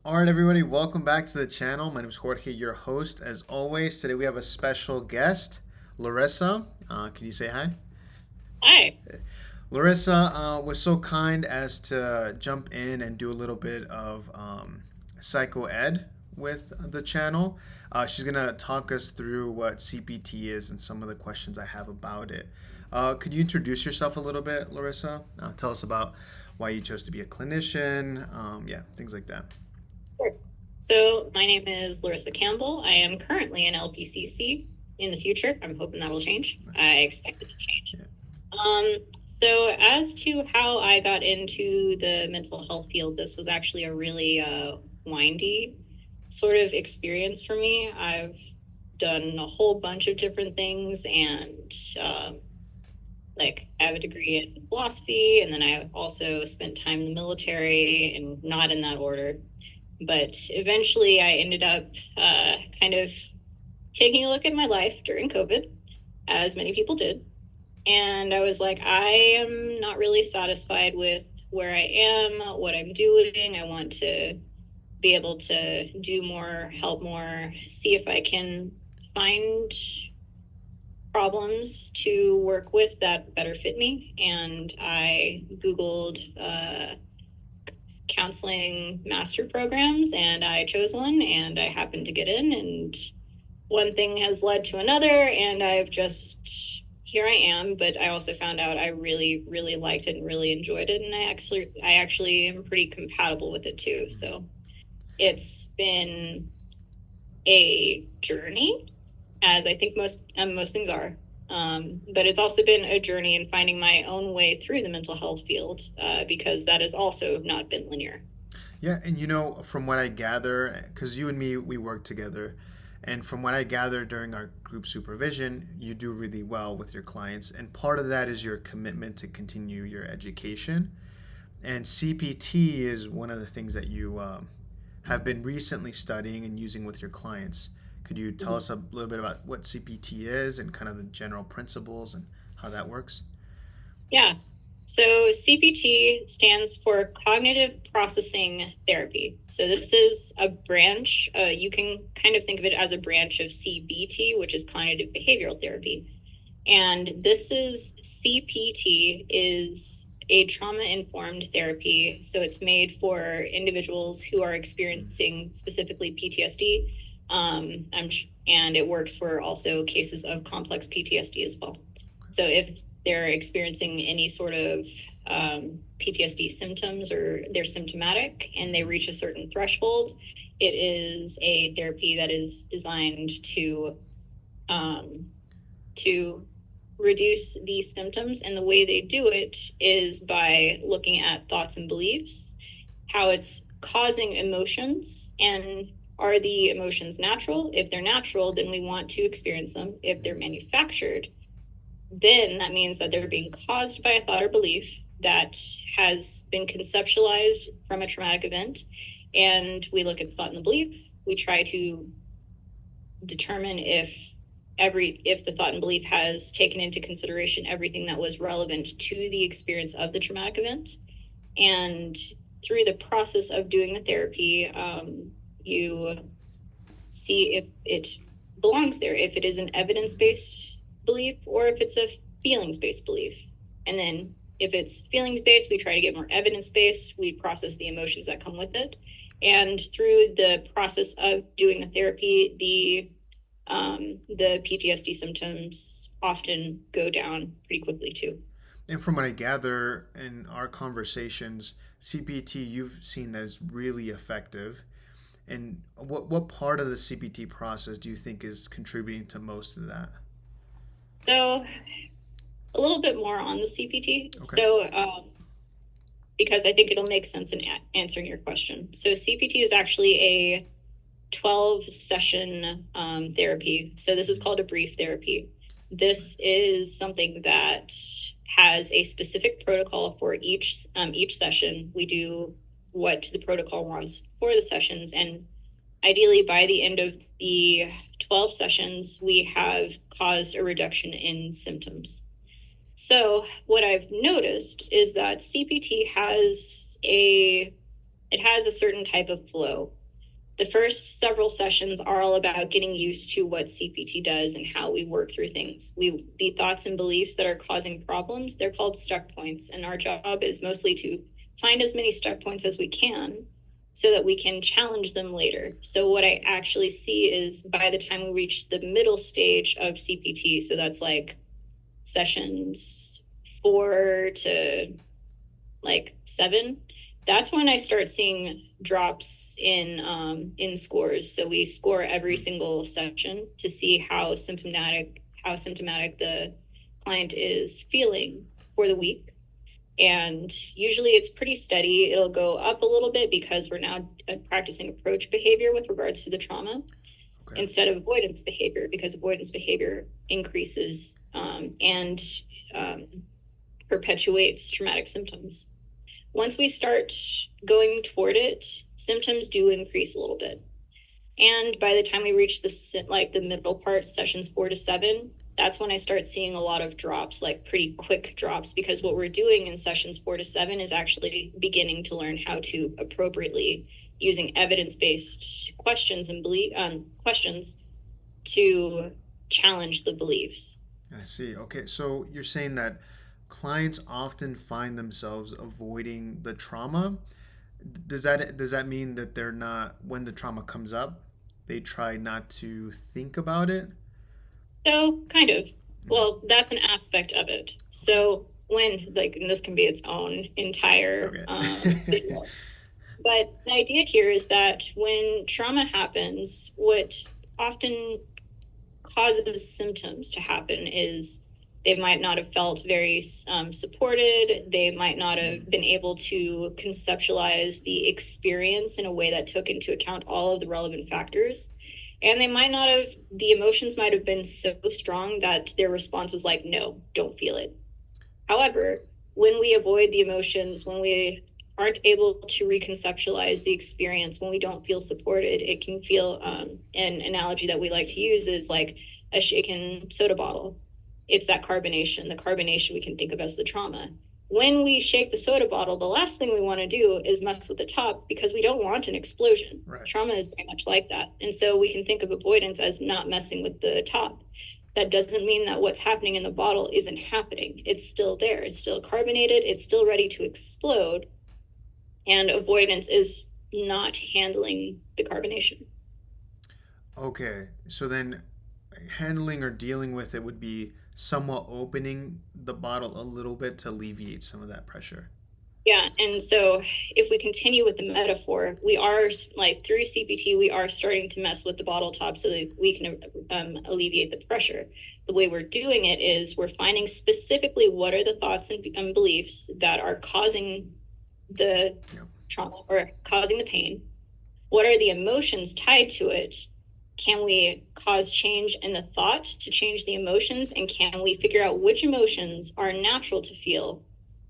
All right, everybody, welcome back to the channel. My name is Jorge, your host. As always, today we have a special guest, Larissa. Can you say hi? Hi. Larissa was so kind as to jump in and do a little bit of psycho ed with the channel. She's going to talk us through what CPT is and some of the questions I have about it. Could you introduce yourself a little bit, Larissa? Tell us about why you chose to be a clinician. Yeah, things like that. Sure. So my name is Larissa Campbell. I am currently an LPCC. In the future, I'm hoping that'll change. I expect it to change. Yeah. So as to how I got into the mental health field, this was actually a really windy sort of experience for me. I've done a whole bunch of different things, and like I have a degree in philosophy, and then I also spent time in the military, and not in that order. But eventually, I ended up kind of taking a look at my life during COVID, as many people did. And I was like, I am not really satisfied with where I am, what I'm doing. I want to be able to do more, help more, see if I can find problems to work with that better fit me. And I Googled counseling master programs, and I chose one, and I happened to get in, and one thing has led to another, and I've just here I am. But I also found out I really really liked it and really enjoyed it, and I actually am pretty compatible with it too. So it's been a journey, as I think most things are. But it's also been a journey in finding my own way through the mental health field, because that has also not been linear. Yeah, and from what I gather, because you and me, we work together, and from what I gather during our group supervision, you do really well with your clients, and part of that is your commitment to continue your education. And CPT is one of the things that you have been recently studying and using with your clients. Could you tell Mhm. us a little bit about what CPT is and kind of the general principles and how that works? Yeah. So CPT stands for Cognitive Processing Therapy. So this is a branch. You can kind of think of it as a branch of CBT, which is cognitive behavioral therapy. And this is CPT is a trauma informed therapy. So it's made for individuals who are experiencing specifically PTSD. And it works for also cases of complex PTSD as well. So if they're experiencing any sort of PTSD symptoms, or they're symptomatic and they reach a certain threshold, it is a therapy that is designed um, to reduce these symptoms. And the way they do it is by looking at thoughts and beliefs, how it's causing emotions, and are the emotions natural? If they're natural, then we want to experience them. If they're manufactured, then that means that they're being caused by a thought or belief that has been conceptualized from a traumatic event. And we look at the thought and the belief. We try to determine if the thought and belief has taken into consideration everything that was relevant to the experience of the traumatic event. And through the process of doing the therapy, you see if it belongs there, if it is an evidence based belief or if it's a feelings based belief. And then if it's feelings based, we try to get more evidence based. We process the emotions that come with it. And through the process of doing the therapy, the PTSD symptoms often go down pretty quickly too. And from what I gather in our conversations, CPT you've seen that is really effective. And what part of the CPT process do you think is contributing to most of that? So a little bit more on the CPT. Okay. Because I think it'll make sense in answering your question. So CPT is actually a 12 session therapy. So this is called a brief therapy. This is something that has a specific protocol for each session. We do what the protocol wants for the sessions, and ideally by the end of the 12 sessions, we have caused a reduction in symptoms. So what I've noticed is that CPT has a It has a certain type of flow. The first several sessions are all about getting used to what CPT does and how we work through things. The thoughts and beliefs that are causing problems, they're called stuck points. And our job is mostly to find as many stuck points as we can so that we can challenge them later. So what I actually see is by the time we reach the middle stage of CPT, so that's like sessions 4 to like 7, that's when I start seeing drops in scores. So we score every single session to see how symptomatic the client is feeling for the week. And usually it's pretty steady. It'll go up a little bit because we're now practicing approach behavior with regards to the trauma, Okay. instead of avoidance behavior, because avoidance behavior increases and perpetuates traumatic symptoms. Once we start going toward it, symptoms do increase a little bit. And by the time we reach the middle part, sessions 4 to 7, that's when I start seeing a lot of drops, like pretty quick drops, because what we're doing in sessions 4 to 7 is actually beginning to learn how to appropriately, using evidence-based questions and questions to challenge the beliefs. I see. Okay, so you're saying that clients often find themselves avoiding the trauma. Does that mean that they're not, when the trauma comes up, they try not to think about it? So, kind of. Okay. Well, that's an aspect of it. So, when, like, and this can be its own entire Okay. video. But the idea here is that when trauma happens, what often causes symptoms to happen is they might not have felt very supported. They might not have been able to conceptualize the experience in a way that took into account all of the relevant factors. And they might not have, the emotions might have been so strong that their response was like, no, don't feel it. However, when we avoid the emotions, when we aren't able to reconceptualize the experience, when we don't feel supported, it can feel, an analogy that we like to use is like a shaken soda bottle. It's that carbonation. The carbonation we can think of as the trauma. When we shake the soda bottle, the last thing we want to do is mess with the top because we don't want an explosion. Right. Trauma is very much like that. And so we can think of avoidance as not messing with the top. That doesn't mean that what's happening in the bottle isn't happening. It's still there. It's still carbonated. It's still ready to explode. And avoidance is not handling the carbonation. Okay, so then handling or dealing with it would be somewhat opening the bottle a little bit to alleviate some of that pressure. Yeah, and so if we continue with the metaphor, we are like through CPT, we are starting to mess with the bottle top so that we can alleviate the pressure. The way we're doing it is we're finding specifically what are the thoughts and beliefs that are causing the Yep. trauma or causing the pain. What are the emotions tied to it? Can we cause change in the thought to change the emotions? And can we figure out which emotions are natural to feel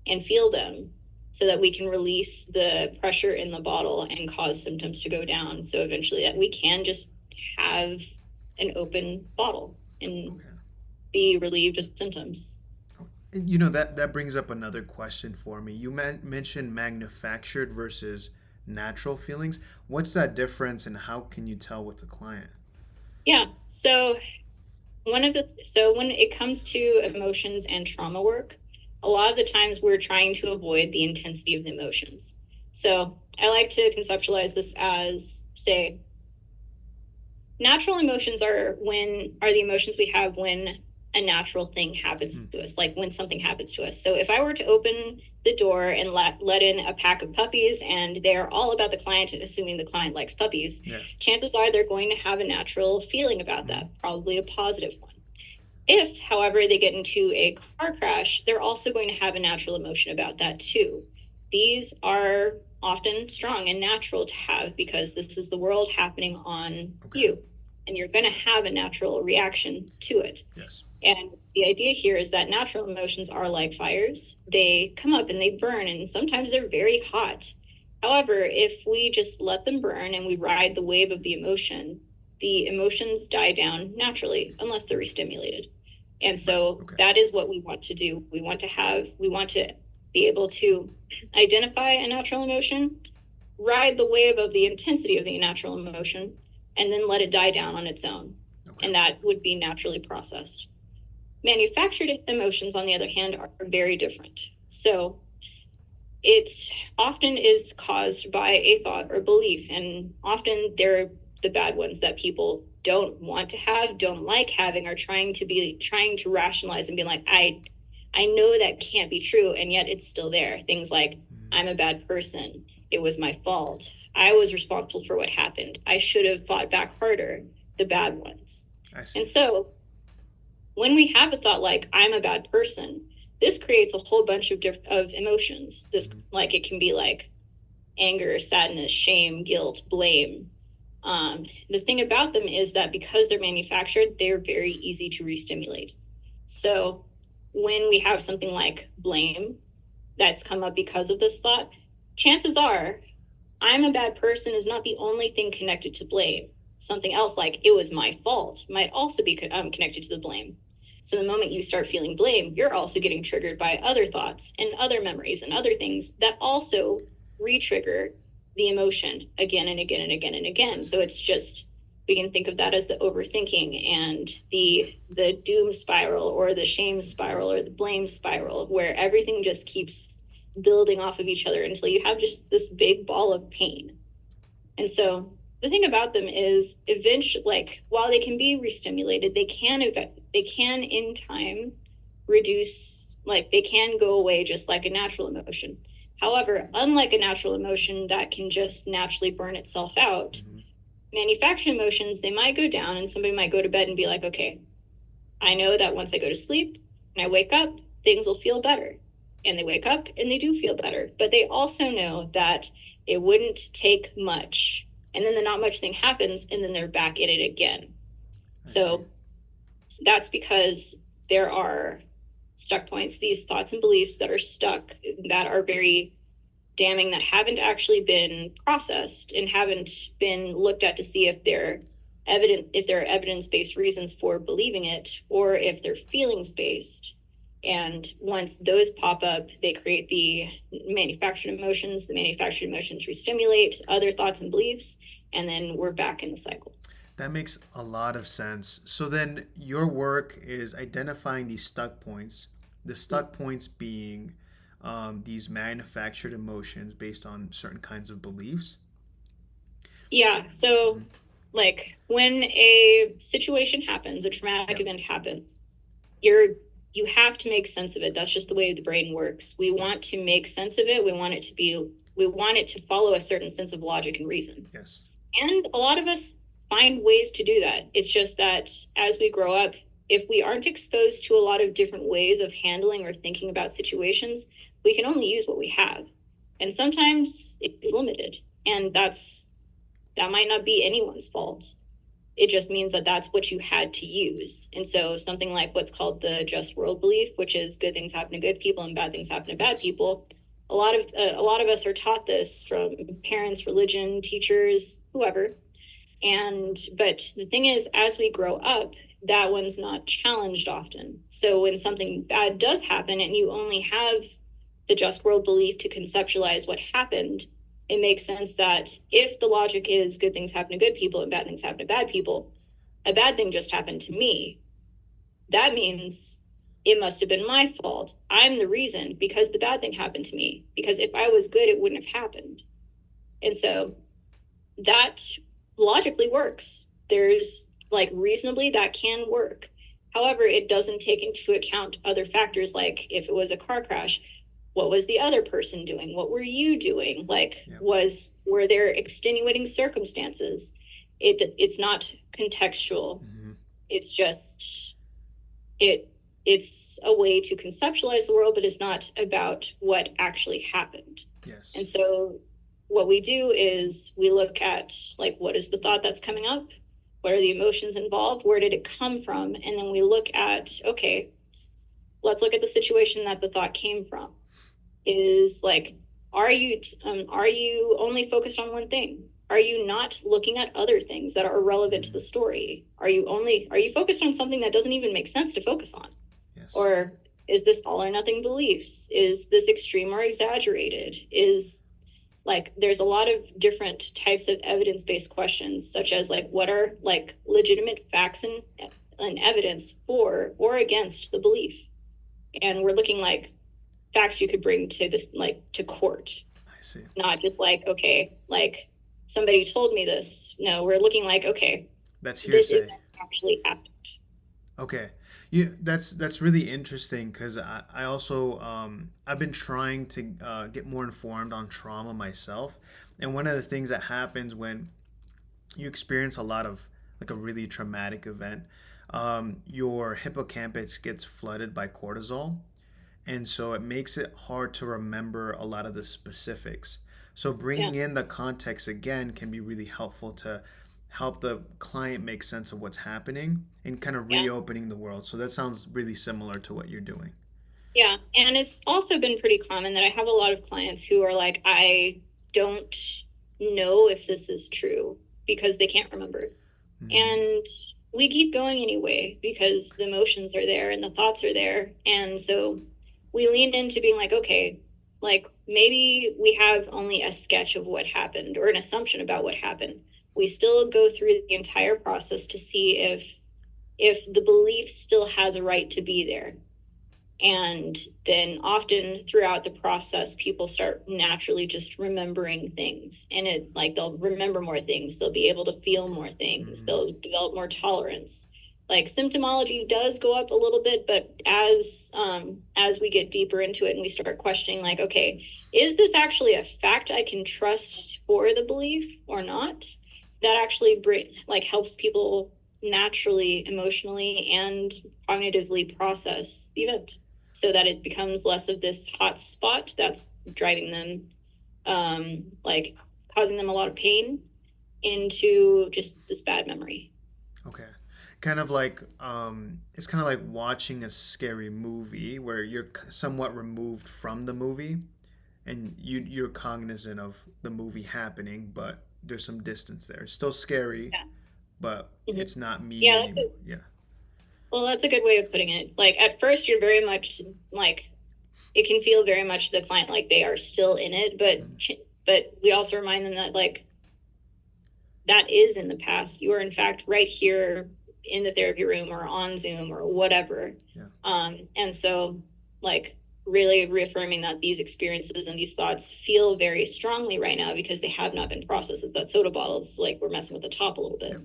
and feel them so that we can release the pressure in the bottle and cause symptoms to go down? So eventually that we can just have an open bottle and Okay. be relieved of symptoms. And that brings up another question for me. You mentioned manufactured versus natural feelings. What's that difference, and how can you tell with the client? Yeah. So when it comes to emotions and trauma work, a lot of the times we're trying to avoid the intensity of the emotions. So I like to conceptualize this as, say, natural emotions are the emotions we have when a natural thing happens to us, like when something happens to us. So if I were to open the door and let in a pack of puppies and they're all about the client, assuming the client likes puppies, Yeah. chances are they're going to have a natural feeling about that, probably a positive one. If, however, they get into a car crash, they're also going to have a natural emotion about that too. These are often strong and natural to have because this is the world happening on you, and you're going to have a natural reaction to it. Yes. And the idea here is that natural emotions are like fires. They come up and they burn, and sometimes they're very hot. However, if we just let them burn and we ride the wave of the emotions die down naturally unless they're restimulated. And so that is what we want to do. We want to be able to identify a natural emotion ride the wave of the intensity of the natural emotion, and then let it die down on its own. Okay. And that would be naturally processed. Manufactured emotions, on the other hand, are very different. So it often is caused by a thought or belief, and often they're the bad ones that people don't want to have, don't like having, are trying to rationalize and be like, I know that can't be true, and yet it's still there. Things like, I'm a bad person, it was my fault, I was responsible for what happened, I should have fought back harder, the bad ones. And so when we have a thought like, I'm a bad person, this creates a whole bunch of emotions. This, like, it can be like anger, sadness, shame, guilt, blame. The thing about them is that because they're manufactured, they're very easy to re-stimulate. So when we have something like blame that's come up because of this thought, chances are I'm a bad person is not the only thing connected to blame. Something else like it was my fault might also be connected to the blame. So the moment you start feeling blame, you're also getting triggered by other thoughts and other memories and other things that also re-trigger the emotion again and again and again and again. So it's just, we can think of that as the overthinking and the doom spiral or the shame spiral or the blame spiral, where everything just keeps building off of each other until you have just this big ball of pain. And so the thing about them is eventually, like, while they can be re-stimulated, they can in time reduce, like, they can go away just like a natural emotion. However, unlike a natural emotion that can just naturally burn itself out, manufactured emotions, they might go down and somebody might go to bed and be like, okay, I know that once I go to sleep and I wake up, things will feel better. And they wake up and they do feel better. But they also know that it wouldn't take much. And then the not much thing happens and then they're back in it again. So that's because there are stuck points, these thoughts and beliefs that are stuck, that are very damning, that haven't actually been processed and haven't been looked at to see if they're if there are evidence-based reasons for believing it or if they're feelings-based. And once those pop up, they create the manufactured emotions. The manufactured emotions re-stimulate other thoughts and beliefs, and then we're back in the cycle. That makes a lot of sense. So then your work is identifying these stuck points, the stuck points being these manufactured emotions based on certain kinds of beliefs. Yeah. So, like, when a situation happens, a traumatic event happens, you have to make sense of it. That's just the way the brain works. We want to make sense of it. We want it to follow a certain sense of logic and reason. Yes. And a lot of us find ways to do that. It's just that as we grow up, if we aren't exposed to a lot of different ways of handling or thinking about situations, we can only use what we have. And sometimes it's limited. And that might not be anyone's fault. It just means that that's what you had to use. And so something like what's called the just world belief, which is good things happen to good people and bad things happen to bad people. A lot of us are taught this from parents, religion, teachers, whoever. But the thing is, as we grow up, that one's not challenged often. So when something bad does happen and you only have the just world belief to conceptualize what happened, it makes sense that if the logic is good things happen to good people and bad things happen to bad people, a bad thing just happened to me. That means it must have been my fault. I'm the reason because the bad thing happened to me. Because if I was good, it wouldn't have happened. And so that logically works. There's, like, reasonably that can work. However, it doesn't take into account other factors, like if it was a car crash, what was the other person doing? What were you doing? Like, were there extenuating circumstances? It's not contextual. It's just, it's a way to conceptualize the world, but it's not about what actually happened. Yes. And so what we do is we look at, like, what is the thought that's coming up? What are the emotions involved? Where did it come from? And then we look at, okay, let's look at the situation that the thought came from. Is like, are you only focused on one thing? Are you not looking at other things that are relevant to the story? Are you focused on something that doesn't even make sense to focus on? Yes. Or is this all or nothing beliefs? Is this extreme or exaggerated? like there's a lot of different types of evidence-based questions, such as like what are like legitimate facts and evidence for or against the belief. And we're looking like facts you could bring to this, like to court, I see. not just like, okay, like somebody told me this. No, we're looking like, okay, That's this event hearsay. actually happened. Okay. You that's really interesting because I also I've been trying to get more informed on trauma myself, and one of the things that happens when you experience a lot of like a really traumatic event, your hippocampus gets flooded by cortisol, and so it makes it hard to remember a lot of the specifics. So Yeah. bringing in the context again can be really helpful to help the client make sense of what's happening and kind of Yeah. reopening the world. So that sounds really similar to what you're doing. Yeah. And it's also been pretty common that I have a lot of clients who are like, I don't know if this is true because they can't remember. Mm, And we keep going anyway because the emotions are there and the thoughts are there. And so we lean into being like, okay, like maybe we have only a sketch of what happened or an assumption about what happened. We still go through the entire process to see if the belief still has a right to be there. And then often throughout the process, people start naturally just remembering things. And it like they'll remember more things, they'll be able to feel more things, mm, they'll develop more tolerance. Like symptomology does go up a little bit, but as we get deeper into it and we start questioning, like, okay, is this actually a fact I can trust for the belief or not? That actually like helps people naturally, emotionally, and cognitively process the event so that it becomes less of this hot spot that's driving them, like causing them a lot of pain into just this bad memory. okay. Kind of like it's kind of like watching a scary movie where you're somewhat removed from the movie and you're cognizant of the movie happening, but there's some distance there. It's still scary, Yeah. but Mhm. it's not me Yeah, anymore. Yeah. that's a good way of putting it. Like at first, you're very much like it can feel very much the client like they are still in it, Mm, but we also remind them that like that is in the past. You are in fact right here in the therapy room or on Zoom or whatever. yeah. And so like really reaffirming that these experiences and these thoughts feel very strongly right now because they have not been processed as that soda bottle. It's like we're messing with the top a little bit. Yep.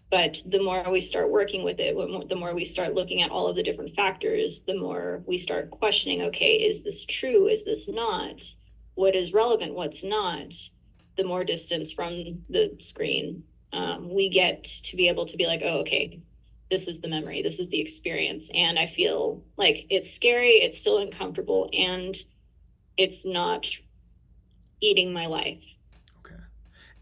But the more we start working with it, the more we start looking at all of the different factors, the more we start questioning, okay, is this true? Is this not? What is relevant? What's not? The more distance from the screen we get to be able to be like, oh, okay, this is the memory, this is the experience. And I feel like it's scary, it's still uncomfortable, and it's not eating my life. Okay.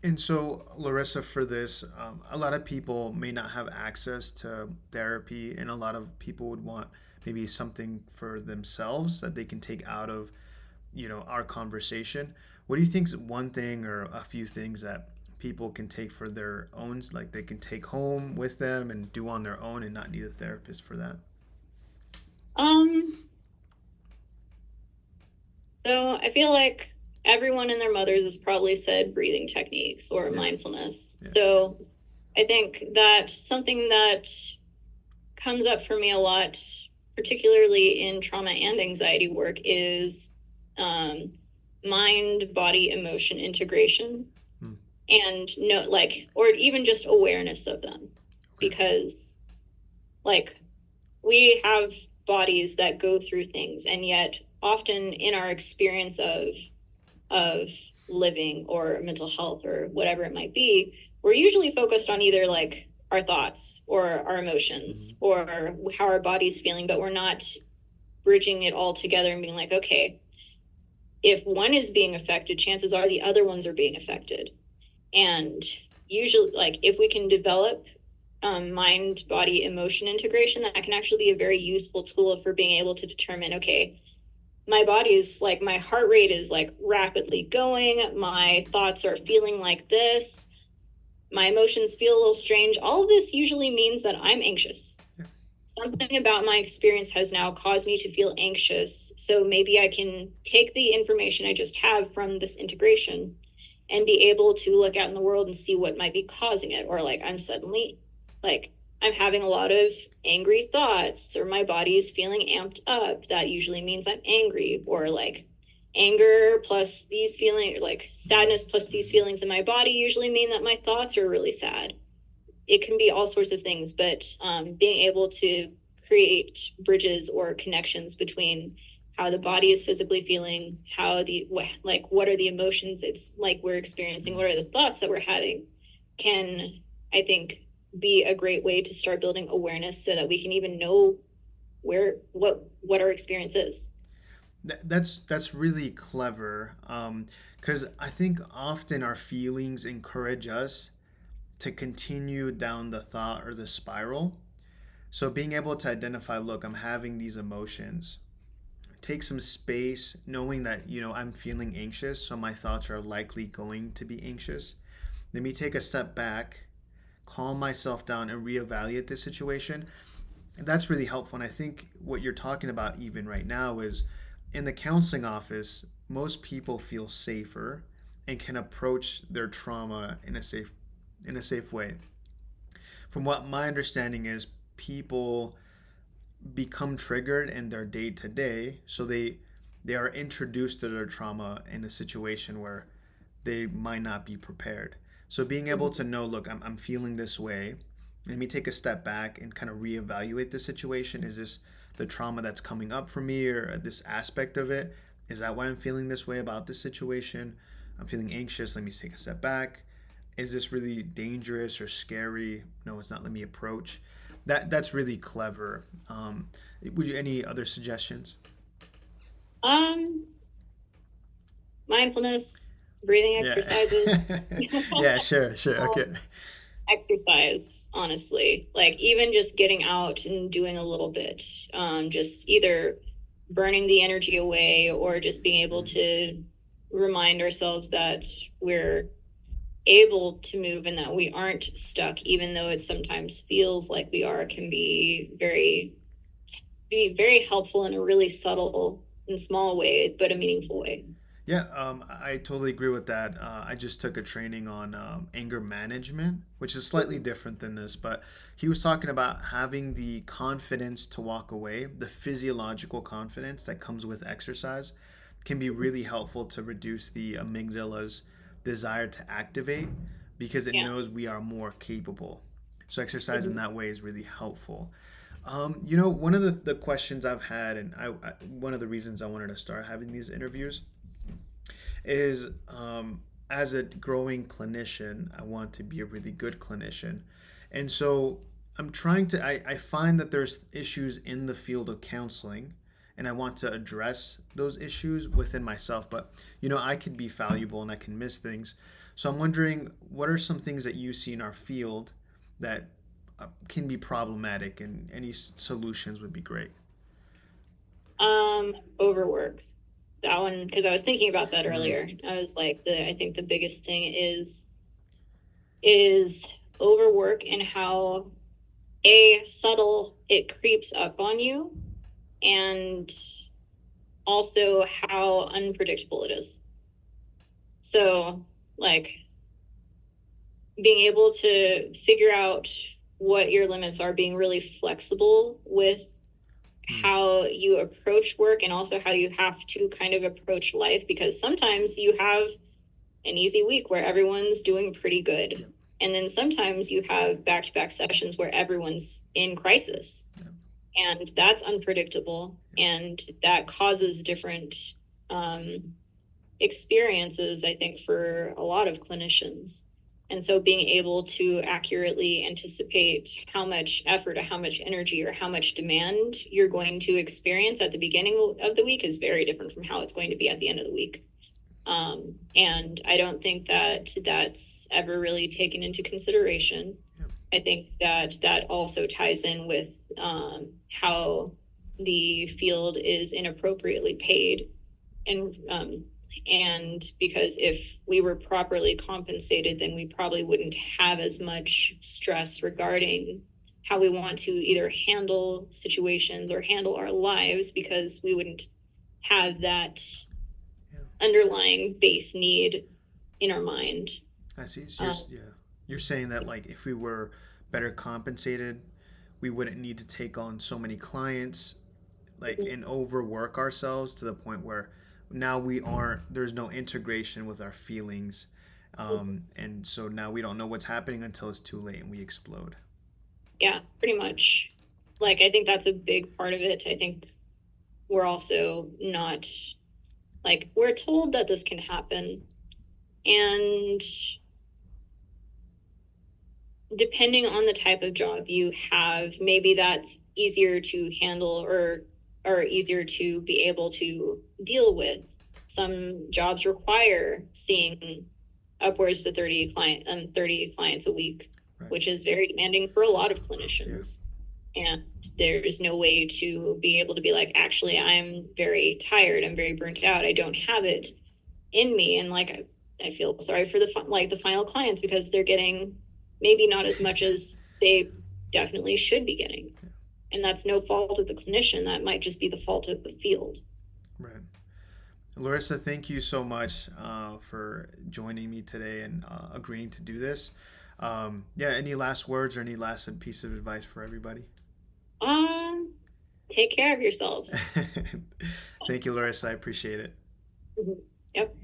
And so, Larissa, for this, a lot of people may not have access to therapy, and a lot of people would want maybe something for themselves that they can take out of, our conversation. What do you think is one thing or a few things that people can take for their own, like they can take home with them and do on their own and not need a therapist for that? Um, So I feel like everyone and their mothers has probably said breathing techniques or Yeah, mindfulness. yeah. So I think that something that comes up for me a lot, particularly in trauma and anxiety work, is um, mind, body, emotion integration, Hmm. and no, like, or even just awareness of them, Okay. because like we have bodies that go through things, and yet often in our experience of living or mental health or whatever it might be, we're usually focused on either like our thoughts or our Hmm. emotions or how our body's feeling, but we're not bridging it all together and being like, okay, if one is being affected, chances are the other ones are being affected. And usually, like, if we can develop mind, body, emotion integration, that can actually be a very useful tool for being able to determine, okay, my body is like my heart rate is like rapidly going, my thoughts are feeling like this, my emotions feel a little strange. All of this usually means that I'm anxious. Yeah. something about my experience has now caused me to feel anxious. So maybe I can take the information I just have from this integration and be able to look out in the world and see what might be causing it. Or like I'm suddenly like I'm having a lot of angry thoughts, or my body is feeling amped up. That usually means I'm angry. Or like anger plus these feelings, like sadness plus these feelings in my body usually mean that my thoughts are really sad. It can be all sorts of things, but being able to create bridges or connections between how the body is physically feeling, how the what are the emotions it's like we're experiencing, what are the thoughts that we're having, can, I think, be a great way to start building awareness so that we can even know where what our experience is. That's really clever. Because I think often our feelings encourage us to continue down the thought or the spiral. So being able to identify, look, I'm having these emotions. Take some space, knowing that, I'm feeling anxious, so my thoughts are likely going to be anxious. Let me take a step back, calm myself down, and reevaluate the situation. And that's really helpful. And I think what you're talking about even right now is in the counseling office, most people feel safer and can approach their trauma in a safe way. From what my understanding is, people become triggered in their day to day, so they are introduced to their trauma in a situation where they might not be prepared. So being able to know, look, I'm feeling this way. Let me take a step back and kind of reevaluate the situation. Is this the trauma that's coming up for me, or this aspect of it? Is that why I'm feeling this way about this situation? I'm feeling anxious. Let me take a step back. Is this really dangerous or scary? No, it's not. Let me approach. That's really clever. Would you any other suggestions? Um, Mindfulness, breathing Yeah. exercises. Yeah, sure, sure. Okay. Exercise, honestly. Like even just getting out and doing a little bit, just either burning the energy away or just being able to remind ourselves that we're able to move and that we aren't stuck, even though it sometimes feels like we are, can be very helpful in a really subtle and small way, but a meaningful way. Yeah, I totally agree with that. I just took a training on anger management, which is slightly different than this, but he was talking about having the confidence to walk away, the physiological confidence that comes with exercise can be really helpful to reduce the amygdala's desire to activate because it Yeah. knows we are more capable. So exercise in Mhm. that way is really helpful. One of the questions I've had, and one of the reasons I wanted to start having these interviews is as a growing clinician, I want to be a really good clinician. And so I find that there's issues in the field of counseling and I want to address those issues within myself. But, I could be fallible and I can miss things. So I'm wondering, what are some things that you see in our field that can be problematic, and any solutions would be great. Overwork. That one, because I was thinking about that Mm, earlier. I was like, I think the biggest thing is overwork and how a subtle it creeps up on you, and also how unpredictable it is. So, like, being able to figure out what your limits are, being really flexible with mm, how you approach work and also how you have to kind of approach life, because sometimes you have an easy week where everyone's doing pretty yeah, good. And then sometimes you have back to back sessions where everyone's in crisis. yeah, And that's unpredictable. And that causes different um, experiences, I think, for a lot of clinicians. And so being able to accurately anticipate how much effort or how much energy or how much demand you're going to experience at the beginning of the week is very different from how it's going to be at the end of the week. And I don't think that that's ever really taken into consideration. yeah. I think that that also ties in with how the field is inappropriately paid, and because if we were properly compensated, then we probably wouldn't have as much stress regarding how we want to either handle situations or handle our lives, because we wouldn't have that Yeah. underlying base need in our mind. I see. So Um, you're saying that like if we were better compensated, we wouldn't need to take on so many clients, like and overwork ourselves to the point where now we aren't. There's no integration with our feelings, and so now we don't know what's happening until it's too late and we explode. yeah, pretty much. Like, I think that's a big part of it. I think we're also not, like, we're told that this can happen, and depending on the type of job you have, maybe that's easier to handle, or easier to be able to deal with. Some jobs require seeing upwards to 30 clients a week, Right. which is very demanding for a lot of Yeah. clinicians. And there's no way to be able to be like, actually, I'm very tired, I'm very burnt out, I don't have it in me. And like, I feel sorry for the final clients, because they're getting maybe not as much as they definitely should be getting. And that's no fault of the clinician. That might just be the fault of the field. Right. Larissa, thank you so much for joining me today and agreeing to do this. Yeah, any last words or any last piece of advice for everybody? Um, Take care of yourselves. Thank you, Larissa. I appreciate it. Mhm. Yep.